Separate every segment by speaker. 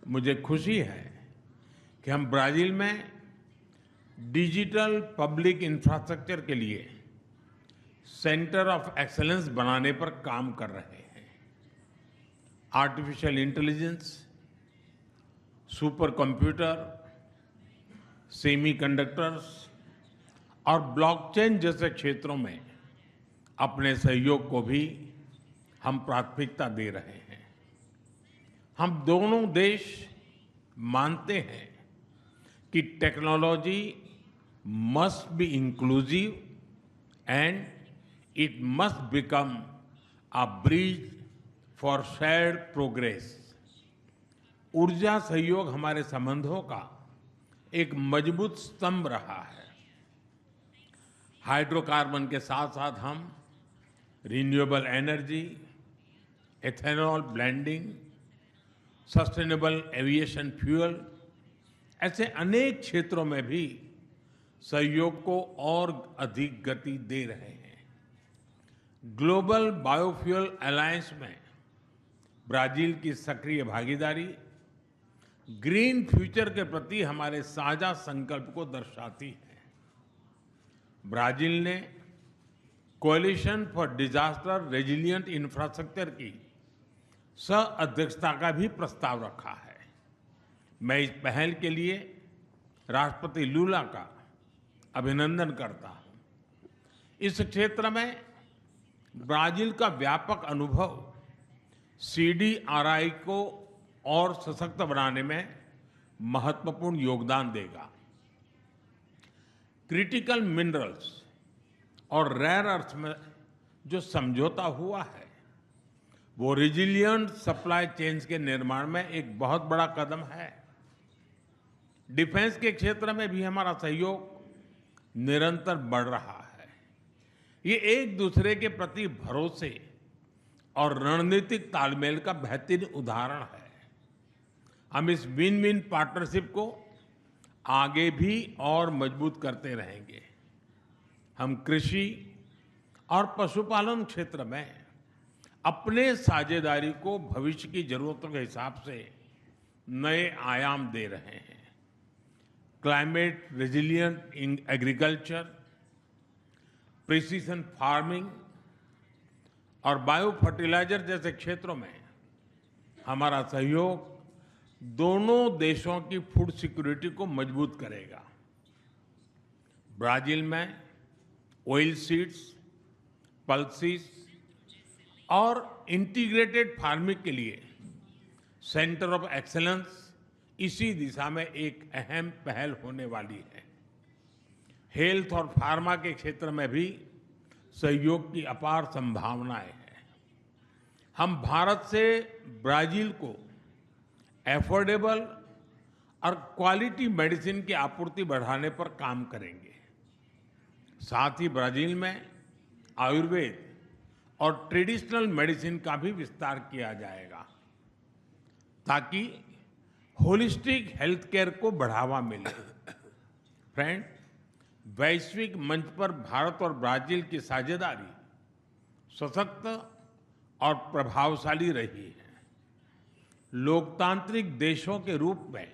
Speaker 1: मुझे खुशी है कि हम ब्राजील में डिजिटल पब्लिक इंफ्रास्ट्रक्चर के लिए सेंटर ऑफ एक्सीलेंस बनाने पर काम कर रहे हैं। Artificial intelligence, super computer, semiconductors और ब्लॉकचेन जैसे क्षेत्रों में अपने सहयोग को भी हम प्राथमिकता दे रहे हैं। हम दोनों देश मानते हैं कि technology must be inclusive and it must become a bridge for shared progress. ऊर्जा सहयोग हमारे संबंधों का एक मजबूत स्तंभ रहा है। हाइड्रोकार्बन के साथ साथ हम renewable energy, ethanol blending, sustainable aviation fuel ऐसे अनेक क्षेत्रों में भी सहयोग को और अधिक गति दे रहे हैं। ग्लोबल बायोफ्यूल अलायंस में ब्राजील की सक्रिय भागीदारी ग्रीन फ्यूचर के प्रति हमारे साझा संकल्प को दर्शाती है। ब्राजील ने coalition for disaster resilient infrastructure की सह अध्यक्षता का भी प्रस्ताव रखा है। मैं इस पहल के लिए राष्ट्रपति लूला का अभिनंदन करता हूं। इस क्षेत्र में ब्राजील का व्यापक अनुभव सीडीआरआई को और सशक्त बनाने में महत्वपूर्ण योगदान देगा। क्रिटिकल मिनरल्स और रेयर अर्थ में जो समझौता हुआ है वो रेजिलिएंट सप्लाई चेन्स के निर्माण में एक बहुत बड़ा कदम है। डिफेंस के क्षेत्र में भी हमारा सहयोग निरंतर बढ़ रहा है। ये एक दूसरे के प्रति भरोसे और रणनीतिक तालमेल का बेहतरीन उदाहरण है। हम इस विन विन पार्टनरशिप को आगे भी और मजबूत करते रहेंगे। हम कृषि और पशुपालन क्षेत्र में अपने साझेदारी को भविष्य की जरूरतों के हिसाब से नए आयाम दे रहे हैं। Climate resilient in agriculture, precision farming और बायो फर्टिलाइजर जैसे क्षेत्रों में हमारा सहयोग दोनों देशों की फूड सिक्योरिटी को मजबूत करेगा। ब्राजील में ऑयल सीड्स, पल्सेस और इंटीग्रेटेड फार्मिंग के लिए सेंटर ऑफ एक्सीलेंस इसी दिशा में एक अहम पहल होने वाली है। हेल्थ और फार्मा के क्षेत्र में भी सहयोग की अपार संभावनाएं हैं। हम भारत से ब्राजील को एफोर्डेबल और क्वालिटी मेडिसिन की आपूर्ति बढ़ाने पर काम करेंगे। साथ ही ब्राजील में आयुर्वेद और ट्रेडिशनल मेडिसिन का भी विस्तार किया जाएगा ताकि होलिस्टिक हेल्थ केयर को बढ़ावा मिले। फ्रेंड, वैश्विक मंच पर भारत और ब्राजील की साझेदारी सशक्त और प्रभावशाली रही है। लोकतांत्रिक देशों के रूप में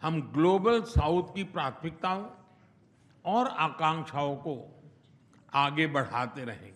Speaker 1: हम ग्लोबल साउथ की प्राथमिकताओं और आकांक्षाओं को आगे बढ़ाते रहेंगे।